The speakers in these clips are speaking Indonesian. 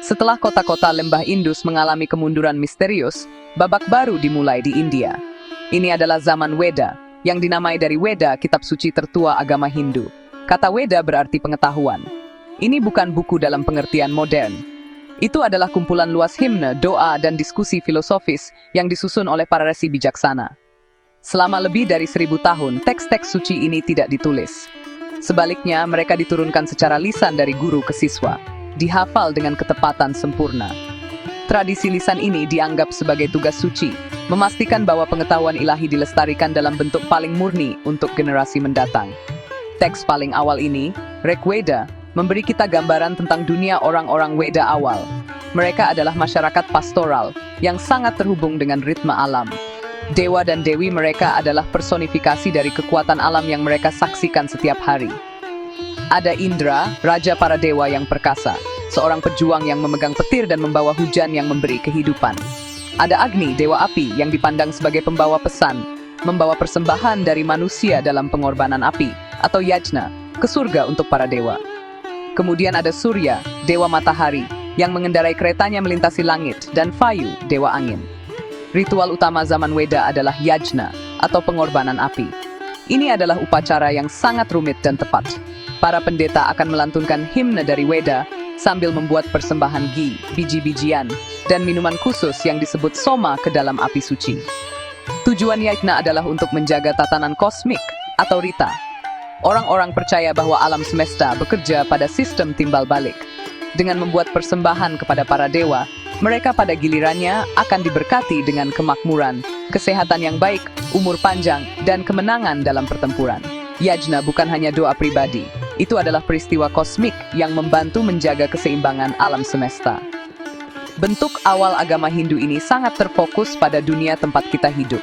Setelah kota-kota lembah Indus mengalami kemunduran misterius, babak baru dimulai di India. Ini adalah zaman Weda, yang dinamai dari Weda, kitab suci tertua agama Hindu. Kata Weda berarti pengetahuan. Ini bukan buku dalam pengertian modern. Itu adalah kumpulan luas himne, doa, dan diskusi filosofis yang disusun oleh para resi bijaksana. Selama lebih dari 1000 tahun, teks-teks suci ini tidak ditulis. Sebaliknya, mereka diturunkan secara lisan dari guru ke siswa, dihafal dengan ketepatan sempurna. Tradisi lisan ini dianggap sebagai tugas suci, memastikan bahwa pengetahuan ilahi dilestarikan dalam bentuk paling murni untuk generasi mendatang. Teks paling awal ini, Rig Veda, memberi kita gambaran tentang dunia orang-orang Weda awal. Mereka adalah masyarakat pastoral yang sangat terhubung dengan ritme alam. Dewa dan dewi mereka adalah personifikasi dari kekuatan alam yang mereka saksikan setiap hari. Ada Indra, raja para dewa yang perkasa, seorang pejuang yang memegang petir dan membawa hujan yang memberi kehidupan. Ada Agni, dewa api, yang dipandang sebagai pembawa pesan, membawa persembahan dari manusia dalam pengorbanan api, atau yajna, ke surga untuk para dewa. Kemudian ada Surya, dewa matahari, yang mengendarai keretanya melintasi langit, dan Vayu, dewa angin. Ritual utama zaman Weda adalah yajna, atau pengorbanan api. Ini adalah upacara yang sangat rumit dan tepat. Para pendeta akan melantunkan himne dari Weda sambil membuat persembahan ghee, biji-bijian, dan minuman khusus yang disebut soma ke dalam api suci. Tujuan yajna adalah untuk menjaga tatanan kosmik atau rita. Orang-orang percaya bahwa alam semesta bekerja pada sistem timbal balik. Dengan membuat persembahan kepada para dewa, mereka pada gilirannya akan diberkati dengan kemakmuran, kesehatan yang baik, umur panjang, dan kemenangan dalam pertempuran. Yajna bukan hanya doa pribadi. Itu adalah peristiwa kosmik yang membantu menjaga keseimbangan alam semesta. Bentuk awal agama Hindu ini sangat terfokus pada dunia tempat kita hidup.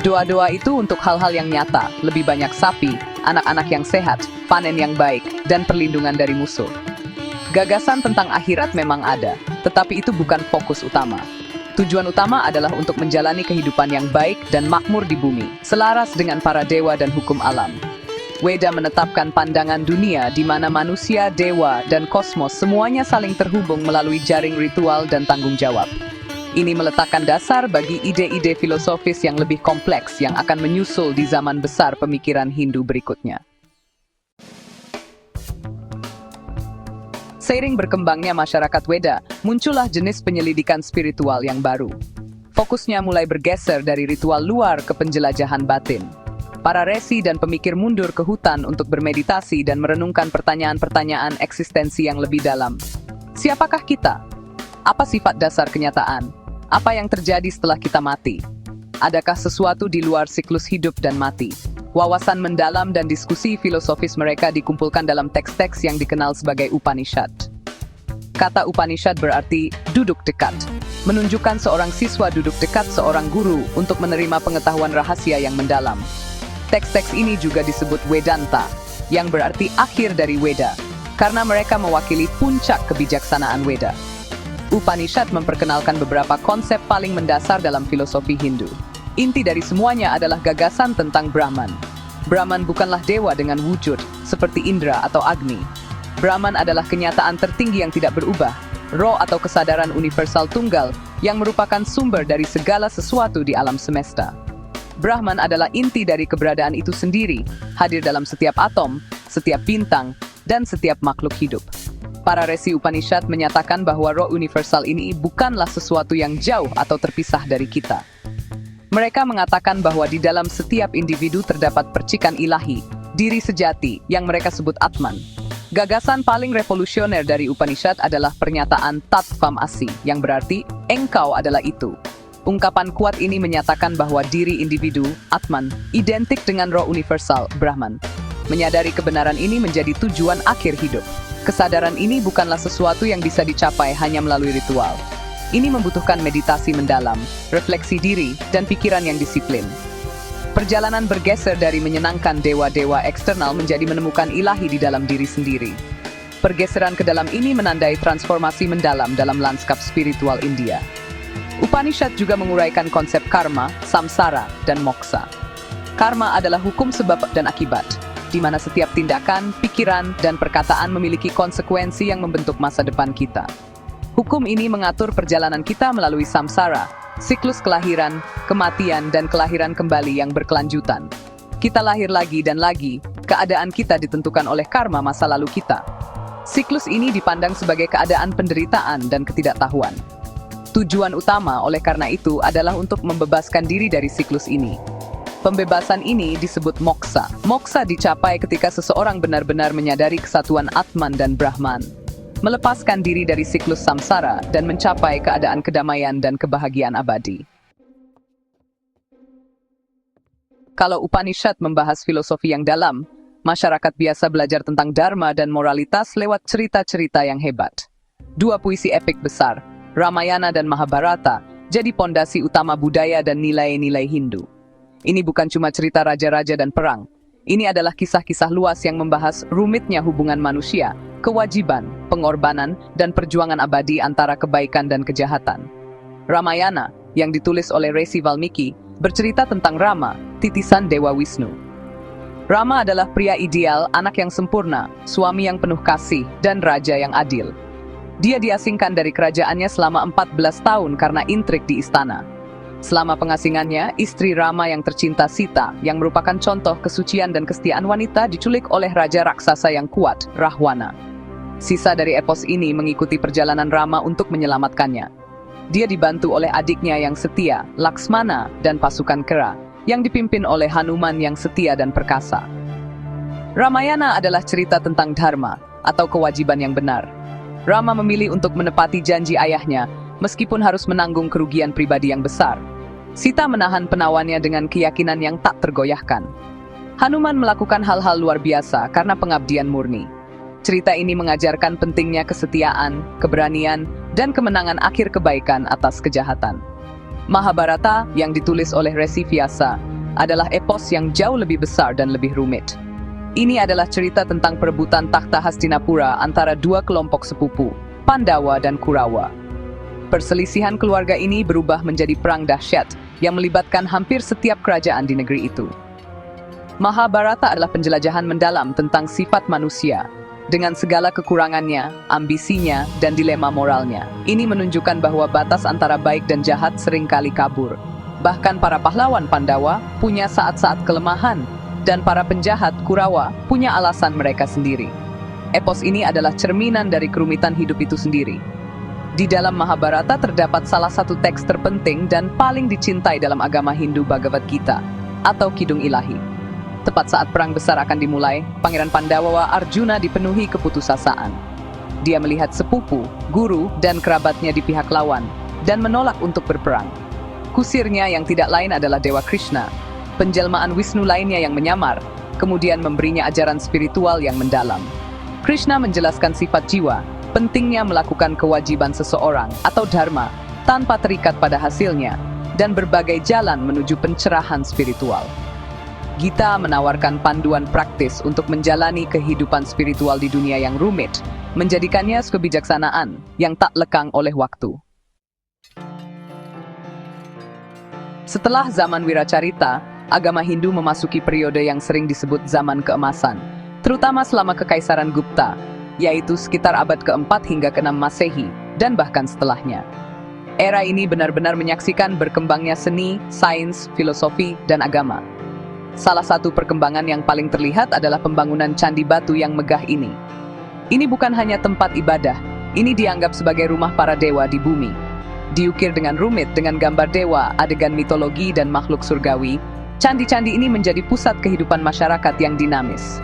Doa-doa itu untuk hal-hal yang nyata, lebih banyak sapi, anak-anak yang sehat, panen yang baik, dan perlindungan dari musuh. Gagasan tentang akhirat memang ada, tetapi itu bukan fokus utama. Tujuan utama adalah untuk menjalani kehidupan yang baik dan makmur di bumi, selaras dengan para dewa dan hukum alam. Weda menetapkan pandangan dunia di mana manusia, dewa, dan kosmos semuanya saling terhubung melalui jaring ritual dan tanggung jawab. Ini meletakkan dasar bagi ide-ide filosofis yang lebih kompleks yang akan menyusul di zaman besar pemikiran Hindu berikutnya. Seiring berkembangnya masyarakat Weda, muncullah jenis penyelidikan spiritual yang baru. Fokusnya mulai bergeser dari ritual luar ke penjelajahan batin. Para resi dan pemikir mundur ke hutan untuk bermeditasi dan merenungkan pertanyaan-pertanyaan eksistensi yang lebih dalam. Siapakah kita? Apa sifat dasar kenyataan? Apa yang terjadi setelah kita mati? Adakah sesuatu di luar siklus hidup dan mati? Wawasan mendalam dan diskusi filosofis mereka dikumpulkan dalam teks-teks yang dikenal sebagai Upanishad. Kata Upanishad berarti duduk dekat, menunjukkan seorang siswa duduk dekat seorang guru untuk menerima pengetahuan rahasia yang mendalam. Teks-teks ini juga disebut Vedanta, yang berarti akhir dari Weda, karena mereka mewakili puncak kebijaksanaan Weda. Upanishad memperkenalkan beberapa konsep paling mendasar dalam filosofi Hindu. Inti dari semuanya adalah gagasan tentang Brahman. Brahman bukanlah dewa dengan wujud, seperti Indra atau Agni. Brahman adalah kenyataan tertinggi yang tidak berubah, roh atau kesadaran universal tunggal, yang merupakan sumber dari segala sesuatu di alam semesta. Brahman adalah inti dari keberadaan itu sendiri, hadir dalam setiap atom, setiap bintang, dan setiap makhluk hidup. Para resi Upanishad menyatakan bahwa roh universal ini bukanlah sesuatu yang jauh atau terpisah dari kita. Mereka mengatakan bahwa di dalam setiap individu terdapat percikan ilahi, diri sejati, yang mereka sebut Atman. Gagasan paling revolusioner dari Upanishad adalah pernyataan Tattvam Asi, yang berarti, engkau adalah itu. Ungkapan kuat ini menyatakan bahwa diri individu, Atman, identik dengan roh universal, Brahman. Menyadari kebenaran ini menjadi tujuan akhir hidup. Kesadaran ini bukanlah sesuatu yang bisa dicapai hanya melalui ritual. Ini membutuhkan meditasi mendalam, refleksi diri, dan pikiran yang disiplin. Perjalanan bergeser dari menyenangkan dewa-dewa eksternal menjadi menemukan ilahi di dalam diri sendiri. Pergeseran ke dalam ini menandai transformasi mendalam dalam lanskap spiritual India. Upanishad juga menguraikan konsep karma, samsara, dan moksa. Karma adalah hukum sebab dan akibat. di mana setiap tindakan, pikiran, dan perkataan memiliki konsekuensi yang membentuk masa depan kita. Hukum ini mengatur perjalanan kita melalui samsara, siklus kelahiran, kematian, dan kelahiran kembali yang berkelanjutan. Kita lahir lagi dan lagi, keadaan kita ditentukan oleh karma masa lalu kita. Siklus ini dipandang sebagai keadaan penderitaan dan ketidaktahuan. Tujuan utama oleh karena itu adalah untuk membebaskan diri dari siklus ini. Pembebasan ini disebut moksa. Moksa dicapai ketika seseorang benar-benar menyadari kesatuan Atman dan Brahman, melepaskan diri dari siklus samsara dan mencapai keadaan kedamaian dan kebahagiaan abadi. Kalau Upanishad membahas filosofi yang dalam, masyarakat biasa belajar tentang dharma dan moralitas lewat cerita-cerita yang hebat. Dua puisi epik besar, Ramayana dan Mahabharata, jadi pondasi utama budaya dan nilai-nilai Hindu. Ini bukan cuma cerita raja-raja dan perang. Ini adalah kisah-kisah luas yang membahas rumitnya hubungan manusia, kewajiban, pengorbanan, dan perjuangan abadi antara kebaikan dan kejahatan. Ramayana, yang ditulis oleh Resi Valmiki, bercerita tentang Rama, titisan Dewa Wisnu. Rama adalah pria ideal, anak yang sempurna, suami yang penuh kasih, dan raja yang adil. Dia diasingkan dari kerajaannya selama 14 tahun karena intrik di istana. Selama pengasingannya, istri Rama yang tercinta Sita, yang merupakan contoh kesucian dan kesetiaan wanita, diculik oleh raja raksasa yang kuat, Rahwana. Sisa dari epos ini mengikuti perjalanan Rama untuk menyelamatkannya. Dia dibantu oleh adiknya yang setia, Laksmana, dan pasukan kera, yang dipimpin oleh Hanuman yang setia dan perkasa. Ramayana adalah cerita tentang dharma, atau kewajiban yang benar. Rama memilih untuk menepati janji ayahnya, meskipun harus menanggung kerugian pribadi yang besar. Sita menahan penawannya dengan keyakinan yang tak tergoyahkan. Hanuman melakukan hal-hal luar biasa karena pengabdian murni. Cerita ini mengajarkan pentingnya kesetiaan, keberanian, dan kemenangan akhir kebaikan atas kejahatan. Mahabharata, yang ditulis oleh Resi Vyasa, adalah epos yang jauh lebih besar dan lebih rumit. Ini adalah cerita tentang perebutan takhta Hastinapura antara dua kelompok sepupu, Pandawa dan Kurawa. Perselisihan keluarga ini berubah menjadi perang dahsyat yang melibatkan hampir setiap kerajaan di negeri itu. Mahabharata adalah penjelajahan mendalam tentang sifat manusia, dengan segala kekurangannya, ambisinya, dan dilema moralnya. Ini menunjukkan bahwa batas antara baik dan jahat seringkali kabur. Bahkan para pahlawan Pandawa punya saat-saat kelemahan, dan para penjahat Kurawa punya alasan mereka sendiri. Epos ini adalah cerminan dari kerumitan hidup itu sendiri. Di dalam Mahabharata terdapat salah satu teks terpenting dan paling dicintai dalam agama Hindu, Bhagavad Gita, atau Kidung Ilahi. Tepat saat perang besar akan dimulai, Pangeran Pandawa Arjuna dipenuhi keputusasaan. Dia melihat sepupu, guru, dan kerabatnya di pihak lawan, dan menolak untuk berperang. Kusirnya yang tidak lain adalah Dewa Krishna, penjelmaan Wisnu lainnya yang menyamar, kemudian memberinya ajaran spiritual yang mendalam. Krishna menjelaskan sifat jiwa, pentingnya melakukan kewajiban seseorang atau dharma tanpa terikat pada hasilnya, dan berbagai jalan menuju pencerahan spiritual. Gita menawarkan panduan praktis untuk menjalani kehidupan spiritual di dunia yang rumit, menjadikannya kebijaksanaan yang tak lekang oleh waktu. Setelah zaman Wiracarita, agama Hindu memasuki periode yang sering disebut zaman keemasan, terutama selama Kekaisaran Gupta, yaitu sekitar abad ke-4 hingga ke-6 Masehi, dan bahkan setelahnya. Era ini benar-benar menyaksikan berkembangnya seni, sains, filosofi, dan agama. Salah satu perkembangan yang paling terlihat adalah pembangunan candi batu yang megah ini. Ini bukan hanya tempat ibadah, ini dianggap sebagai rumah para dewa di bumi. Diukir dengan rumit dengan gambar dewa, adegan mitologi, dan makhluk surgawi, candi-candi ini menjadi pusat kehidupan masyarakat yang dinamis.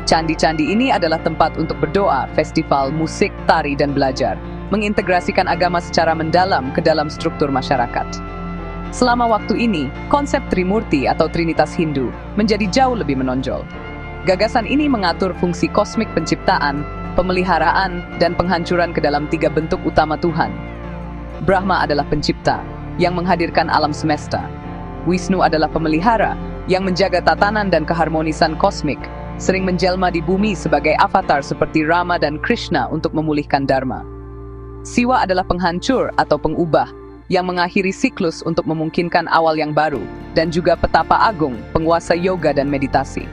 Candi-candi ini adalah tempat untuk berdoa, festival, musik, tari, dan belajar, mengintegrasikan agama secara mendalam ke dalam struktur masyarakat. Selama waktu ini, konsep Trimurti atau Trinitas Hindu menjadi jauh lebih menonjol. Gagasan ini mengatur fungsi kosmik penciptaan, pemeliharaan, dan penghancuran ke dalam 3 bentuk utama Tuhan. Brahma adalah pencipta, yang menghadirkan alam semesta. Wisnu adalah pemelihara, yang menjaga tatanan dan keharmonisan kosmik, sering menjelma di bumi sebagai avatar seperti Rama dan Krishna untuk memulihkan dharma. Siwa adalah penghancur atau pengubah, yang mengakhiri siklus untuk memungkinkan awal yang baru, dan juga petapa agung, penguasa yoga dan meditasi.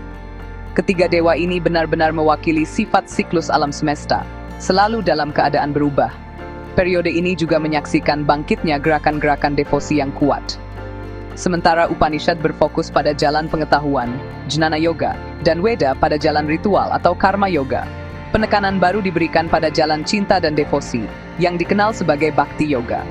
Ketiga dewa ini benar-benar mewakili sifat siklus alam semesta, selalu dalam keadaan berubah. Periode ini juga menyaksikan bangkitnya gerakan-gerakan devosi yang kuat. Sementara Upanishad berfokus pada jalan pengetahuan, Jnana Yoga, dan Weda pada jalan ritual atau Karma Yoga. Penekanan baru diberikan pada jalan cinta dan devosi, yang dikenal sebagai Bhakti Yoga.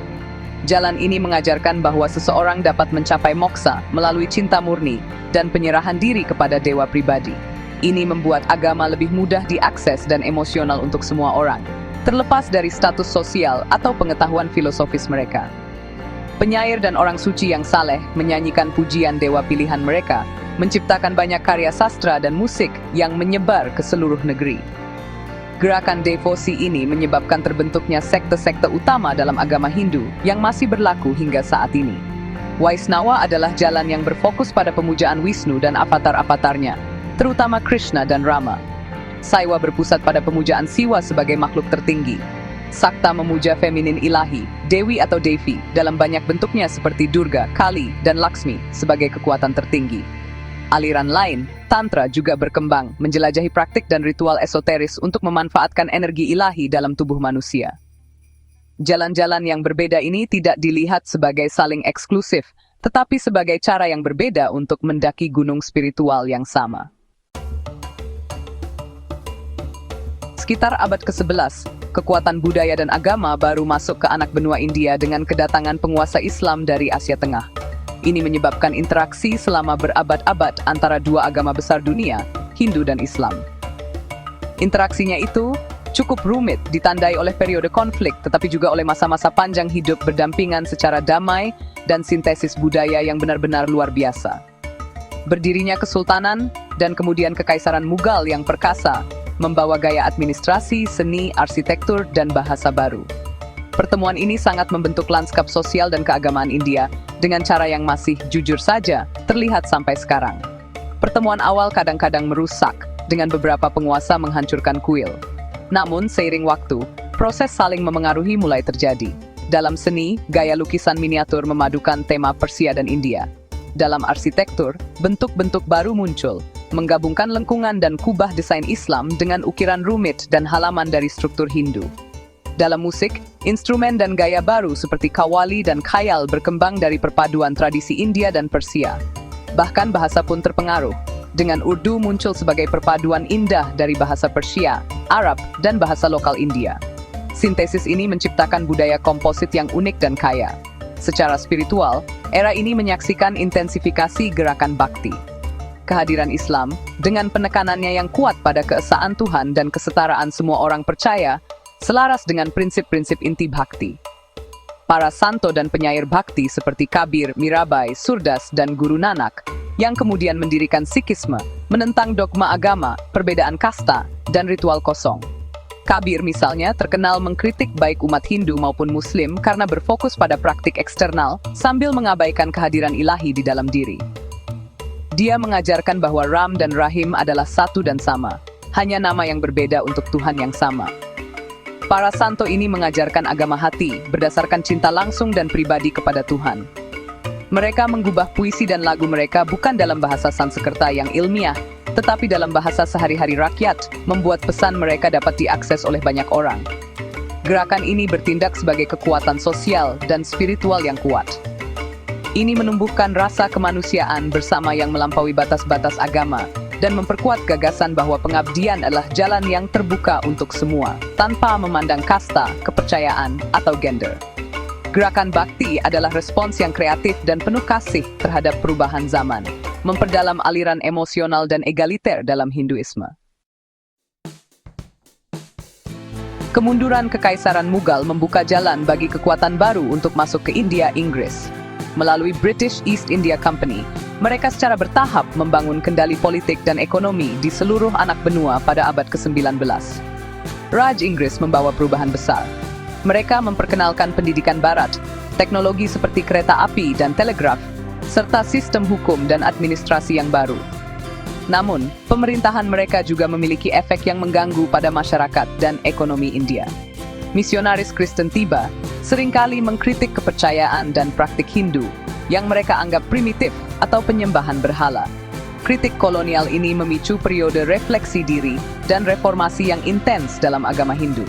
Jalan ini mengajarkan bahwa seseorang dapat mencapai moksa melalui cinta murni dan penyerahan diri kepada dewa pribadi. Ini membuat agama lebih mudah diakses dan emosional untuk semua orang, terlepas dari status sosial atau pengetahuan filosofis mereka. Penyair dan orang suci yang saleh menyanyikan pujian dewa pilihan mereka, menciptakan banyak karya sastra dan musik yang menyebar ke seluruh negeri. Gerakan devosi ini menyebabkan terbentuknya sekte-sekte utama dalam agama Hindu yang masih berlaku hingga saat ini. Vaisnava adalah jalan yang berfokus pada pemujaan Wisnu dan avatar-avatarnya, terutama Krishna dan Rama. Saiwa berpusat pada pemujaan Siwa sebagai makhluk tertinggi. Sakta memuja feminin ilahi, Dewi atau Devi, dalam banyak bentuknya seperti Durga, Kali, dan Laksmi sebagai kekuatan tertinggi. Aliran lain, Tantra, juga berkembang, menjelajahi praktik dan ritual esoteris untuk memanfaatkan energi ilahi dalam tubuh manusia. Jalan-jalan yang berbeda ini tidak dilihat sebagai saling eksklusif, tetapi sebagai cara yang berbeda untuk mendaki gunung spiritual yang sama. Sekitar abad ke-11, kekuatan budaya dan agama baru masuk ke anak benua India dengan kedatangan penguasa Islam dari Asia Tengah. Ini menyebabkan interaksi selama berabad-abad antara dua agama besar dunia, Hindu dan Islam. Interaksinya itu cukup rumit, ditandai oleh periode konflik, tetapi juga oleh masa-masa panjang hidup berdampingan secara damai dan sintesis budaya yang benar-benar luar biasa. Berdirinya kesultanan dan kemudian kekaisaran Mughal yang perkasa, membawa gaya administrasi, seni, arsitektur, dan bahasa baru. Pertemuan ini sangat membentuk lanskap sosial dan keagamaan India dengan cara yang masih, jujur saja, terlihat sampai sekarang. Pertemuan awal kadang-kadang merusak, dengan beberapa penguasa menghancurkan kuil. Namun, seiring waktu, proses saling memengaruhi mulai terjadi. Dalam seni, gaya lukisan miniatur memadukan tema Persia dan India. Dalam arsitektur, bentuk-bentuk baru muncul, menggabungkan lengkungan dan kubah desain Islam dengan ukiran rumit dan halaman dari struktur Hindu. Dalam musik, instrumen dan gaya baru seperti kawali dan khayal berkembang dari perpaduan tradisi India dan Persia. Bahkan bahasa pun terpengaruh, dengan Urdu muncul sebagai perpaduan indah dari bahasa Persia, Arab, dan bahasa lokal India. Sintesis ini menciptakan budaya komposit yang unik dan kaya. Secara spiritual, era ini menyaksikan intensifikasi gerakan bakti. Kehadiran Islam, dengan penekanannya yang kuat pada keesaan Tuhan dan kesetaraan semua orang percaya, selaras dengan prinsip-prinsip inti bhakti. Para santo dan penyair bhakti seperti Kabir, Mirabai, Surdas, dan Guru Nanak, yang kemudian mendirikan Sikhisme, menentang dogma agama, perbedaan kasta, dan ritual kosong. Kabir misalnya terkenal mengkritik baik umat Hindu maupun Muslim karena berfokus pada praktik eksternal sambil mengabaikan kehadiran ilahi di dalam diri. Dia mengajarkan bahwa Ram dan Rahim adalah satu dan sama, hanya nama yang berbeda untuk Tuhan yang sama. Para santo ini mengajarkan agama hati, berdasarkan cinta langsung dan pribadi kepada Tuhan. Mereka menggubah puisi dan lagu mereka bukan dalam bahasa Sanskerta yang ilmiah, tetapi dalam bahasa sehari-hari rakyat, membuat pesan mereka dapat diakses oleh banyak orang. Gerakan ini bertindak sebagai kekuatan sosial dan spiritual yang kuat. Ini menumbuhkan rasa kemanusiaan bersama yang melampaui batas-batas agama, dan memperkuat gagasan bahwa pengabdian adalah jalan yang terbuka untuk semua, tanpa memandang kasta, kepercayaan, atau gender. Gerakan bakti adalah respons yang kreatif dan penuh kasih terhadap perubahan zaman, memperdalam aliran emosional dan egaliter dalam Hinduisme. Kemunduran Kekaisaran Mughal membuka jalan bagi kekuatan baru untuk masuk ke India, Inggris. Melalui British East India Company, mereka secara bertahap membangun kendali politik dan ekonomi di seluruh anak benua pada abad ke-19. Raj Inggris membawa perubahan besar. Mereka memperkenalkan pendidikan barat, teknologi seperti kereta api dan telegraf, serta sistem hukum dan administrasi yang baru. Namun, pemerintahan mereka juga memiliki efek yang mengganggu pada masyarakat dan ekonomi India. Misionaris Kristen tiba, seringkali mengkritik kepercayaan dan praktik Hindu yang mereka anggap primitif atau penyembahan berhala. Kritik kolonial ini memicu periode refleksi diri dan reformasi yang intens dalam agama Hindu.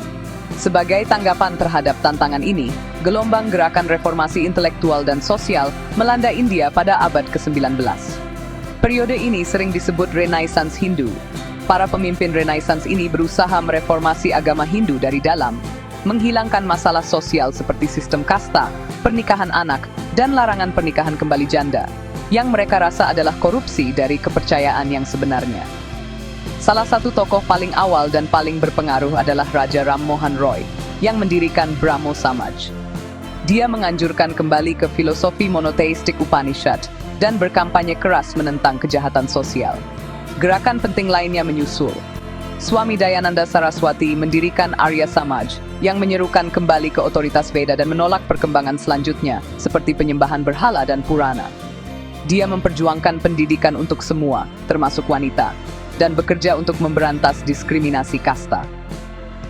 Sebagai tanggapan terhadap tantangan ini, gelombang gerakan reformasi intelektual dan sosial melanda India pada abad ke-19. Periode ini sering disebut Renaissance Hindu. Para pemimpin Renaissance ini berusaha mereformasi agama Hindu dari dalam, menghilangkan masalah sosial seperti sistem kasta, pernikahan anak, dan larangan pernikahan kembali janda, yang mereka rasa adalah korupsi dari kepercayaan yang sebenarnya. Salah satu tokoh paling awal dan paling berpengaruh adalah Raja Ram Mohan Roy, yang mendirikan Brahmo Samaj. Dia menganjurkan kembali ke filosofi monoteistik Upanishad dan berkampanye keras menentang kejahatan sosial. Gerakan penting lainnya menyusul. Swami Dayananda Saraswati mendirikan Arya Samaj yang menyerukan kembali ke otoritas Veda dan menolak perkembangan selanjutnya seperti penyembahan berhala dan Purana. Dia memperjuangkan pendidikan untuk semua, termasuk wanita, dan bekerja untuk memberantas diskriminasi kasta.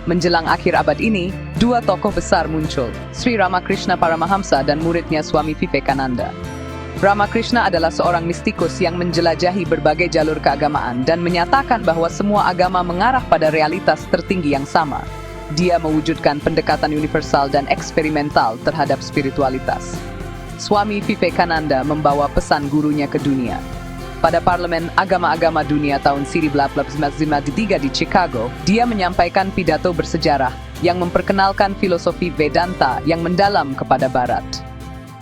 Menjelang akhir abad ini, dua tokoh besar muncul, Sri Ramakrishna Paramahamsa dan muridnya Swami Vivekananda. Ramakrishna adalah seorang mistikus yang menjelajahi berbagai jalur keagamaan dan menyatakan bahwa semua agama mengarah pada realitas tertinggi yang sama. Dia mewujudkan pendekatan universal dan eksperimental terhadap spiritualitas. Swami Vivekananda membawa pesan gurunya ke dunia. Pada Parlemen Agama-Agama Dunia tahun 1953 di Chicago, dia menyampaikan pidato bersejarah yang memperkenalkan filosofi Vedanta yang mendalam kepada Barat.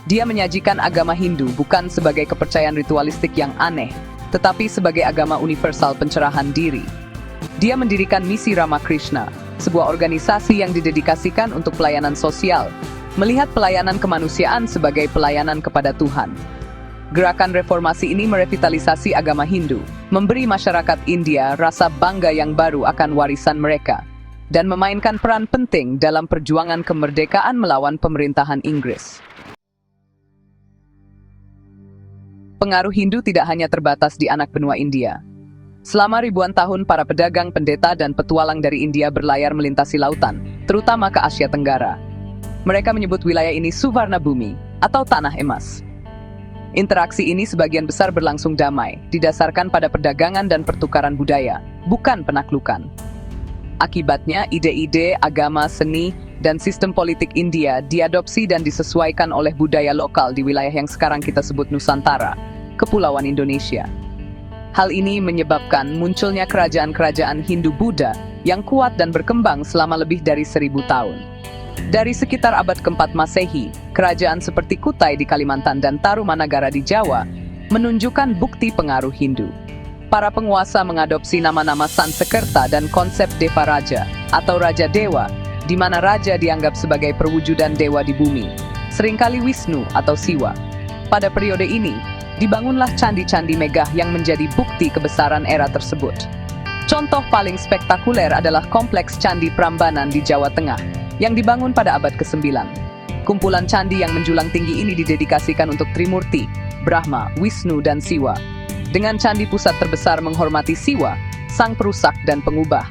Dia menyajikan agama Hindu bukan sebagai kepercayaan ritualistik yang aneh, tetapi sebagai agama universal pencerahan diri. Dia mendirikan Misi Ramakrishna, sebuah organisasi yang didedikasikan untuk pelayanan sosial, melihat pelayanan kemanusiaan sebagai pelayanan kepada Tuhan. Gerakan reformasi ini merevitalisasi agama Hindu, memberi masyarakat India rasa bangga yang baru akan warisan mereka, dan memainkan peran penting dalam perjuangan kemerdekaan melawan pemerintahan Inggris. Pengaruh Hindu tidak hanya terbatas di anak benua India. Selama ribuan tahun, para pedagang, pendeta, dan petualang dari India berlayar melintasi lautan, terutama ke Asia Tenggara. Mereka menyebut wilayah ini Suvarna Bumi, atau Tanah Emas. Interaksi ini sebagian besar berlangsung damai, didasarkan pada perdagangan dan pertukaran budaya, bukan penaklukan. Akibatnya, ide-ide, agama, seni, dan sistem politik India diadopsi dan disesuaikan oleh budaya lokal di wilayah yang sekarang kita sebut Nusantara, Kepulauan Indonesia. Hal ini menyebabkan munculnya kerajaan-kerajaan Hindu-Buddha yang kuat dan berkembang selama lebih dari 1000 tahun. Dari sekitar abad ke-4 Masehi, kerajaan seperti Kutai di Kalimantan dan Tarumanagara di Jawa menunjukkan bukti pengaruh Hindu. Para penguasa mengadopsi nama-nama Sansekerta dan konsep Deva Raja atau Raja Dewa, di mana raja dianggap sebagai perwujudan dewa di bumi, seringkali Wisnu atau Siwa. Pada periode ini, dibangunlah candi-candi megah yang menjadi bukti kebesaran era tersebut. Contoh paling spektakuler adalah kompleks Candi Prambanan di Jawa Tengah, yang dibangun pada abad ke-9. Kumpulan candi yang menjulang tinggi ini didedikasikan untuk Trimurti, Brahma, Wisnu, dan Siwa. Dengan candi pusat terbesar menghormati Siwa, sang perusak dan pengubah.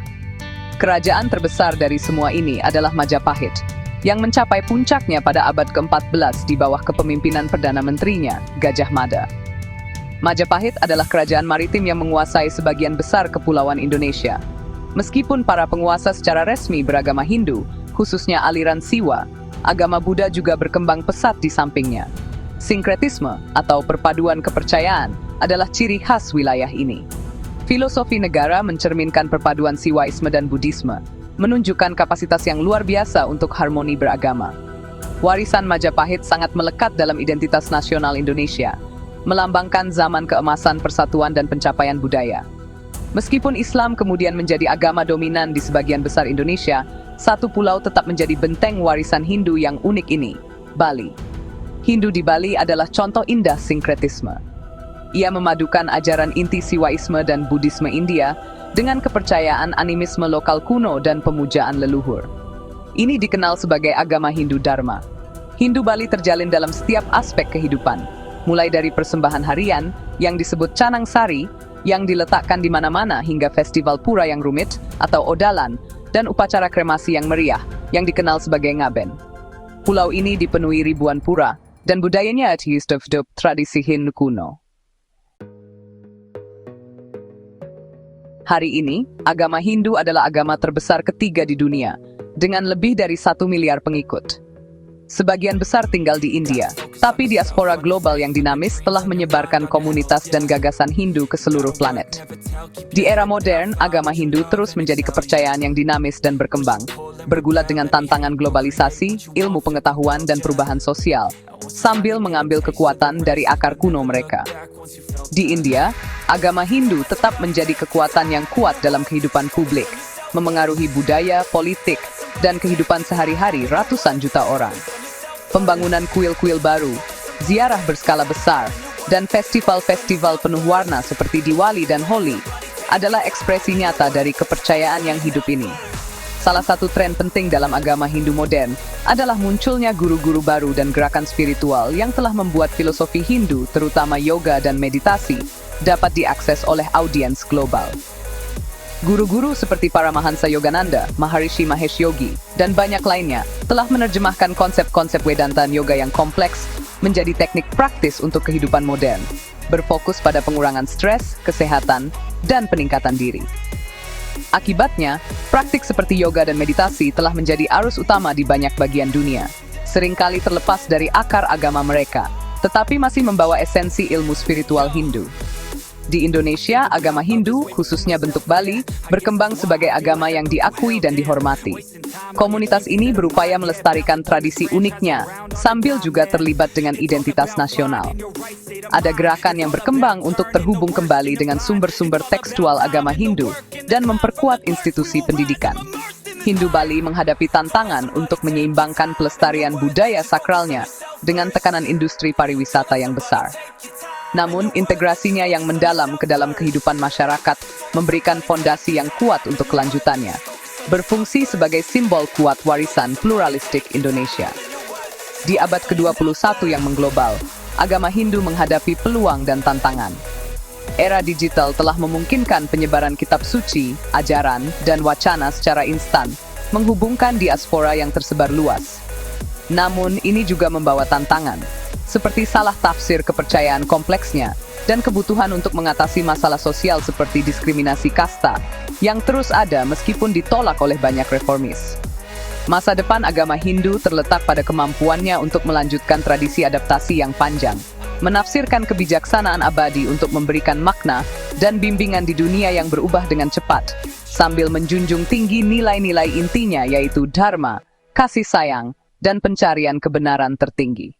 Kerajaan terbesar dari semua ini adalah Majapahit, yang mencapai puncaknya pada abad ke-14 di bawah kepemimpinan Perdana Menterinya, Gajah Mada. Majapahit adalah kerajaan maritim yang menguasai sebagian besar kepulauan Indonesia. Meskipun para penguasa secara resmi beragama Hindu, khususnya aliran Siwa, agama Buddha juga berkembang pesat di sampingnya. Sinkretisme atau perpaduan kepercayaan adalah ciri khas wilayah ini. Filosofi negara mencerminkan perpaduan Siwaisme dan Buddhisme, menunjukkan kapasitas yang luar biasa untuk harmoni beragama. Warisan Majapahit sangat melekat dalam identitas nasional Indonesia, melambangkan zaman keemasan persatuan dan pencapaian budaya. Meskipun Islam kemudian menjadi agama dominan di sebagian besar Indonesia, satu pulau tetap menjadi benteng warisan Hindu yang unik ini, Bali. Hindu di Bali adalah contoh indah sinkretisme. Ia memadukan ajaran inti Siwaisme dan Buddhisme India dengan kepercayaan animisme lokal kuno dan pemujaan leluhur. Ini dikenal sebagai agama Hindu Dharma. Hindu Bali terjalin dalam setiap aspek kehidupan, mulai dari persembahan harian yang disebut Canang Sari, yang diletakkan di mana-mana, hingga festival pura yang rumit atau Odalan, dan upacara kremasi yang meriah, yang dikenal sebagai Ngaben. Pulau ini dipenuhi ribuan pura, dan budayanya hidup tradisi Hindu kuno. Hari ini, agama Hindu adalah agama terbesar ketiga di dunia, dengan lebih dari 1 miliar pengikut. Sebagian besar tinggal di India, tapi diaspora global yang dinamis telah menyebarkan komunitas dan gagasan Hindu ke seluruh planet. Di era modern, agama Hindu terus menjadi kepercayaan yang dinamis dan berkembang, bergulat dengan tantangan globalisasi, ilmu pengetahuan, dan perubahan sosial, sambil mengambil kekuatan dari akar kuno mereka. Di India, agama Hindu tetap menjadi kekuatan yang kuat dalam kehidupan publik, memengaruhi budaya, politik, dan kehidupan sehari-hari ratusan juta orang. Pembangunan kuil-kuil baru, ziarah berskala besar, dan festival-festival penuh warna seperti Diwali dan Holi adalah ekspresi nyata dari kepercayaan yang hidup ini. Salah satu tren penting dalam agama Hindu modern adalah munculnya guru-guru baru dan gerakan spiritual yang telah membuat filosofi Hindu, terutama yoga dan meditasi, dapat diakses oleh audiens global. Guru-guru seperti Paramahansa Yogananda, Maharishi Mahesh Yogi, dan banyak lainnya telah menerjemahkan konsep-konsep Vedanta yoga yang kompleks menjadi teknik praktis untuk kehidupan modern, berfokus pada pengurangan stres, kesehatan, dan peningkatan diri. Akibatnya, praktik seperti yoga dan meditasi telah menjadi arus utama di banyak bagian dunia, seringkali terlepas dari akar agama mereka, tetapi masih membawa esensi ilmu spiritual Hindu. Di Indonesia, agama Hindu, khususnya bentuk Bali, berkembang sebagai agama yang diakui dan dihormati. Komunitas ini berupaya melestarikan tradisi uniknya, sambil juga terlibat dengan identitas nasional. Ada gerakan yang berkembang untuk terhubung kembali dengan sumber-sumber tekstual agama Hindu dan memperkuat institusi pendidikan. Hindu Bali menghadapi tantangan untuk menyeimbangkan pelestarian budaya sakralnya dengan tekanan industri pariwisata yang besar. Namun, integrasinya yang mendalam ke dalam kehidupan masyarakat memberikan fondasi yang kuat untuk kelanjutannya, berfungsi sebagai simbol kuat warisan pluralistik Indonesia. Di abad ke-21 yang mengglobal, agama Hindu menghadapi peluang dan tantangan. Era digital telah memungkinkan penyebaran kitab suci, ajaran, dan wacana secara instan, menghubungkan diaspora yang tersebar luas. Namun, ini juga membawa tantangan, seperti salah tafsir kepercayaan kompleksnya, dan kebutuhan untuk mengatasi masalah sosial seperti diskriminasi kasta, yang terus ada meskipun ditolak oleh banyak reformis. Masa depan agama Hindu terletak pada kemampuannya untuk melanjutkan tradisi adaptasi yang panjang, menafsirkan kebijaksanaan abadi untuk memberikan makna dan bimbingan di dunia yang berubah dengan cepat, sambil menjunjung tinggi nilai-nilai intinya yaitu dharma, kasih sayang, dan pencarian kebenaran tertinggi.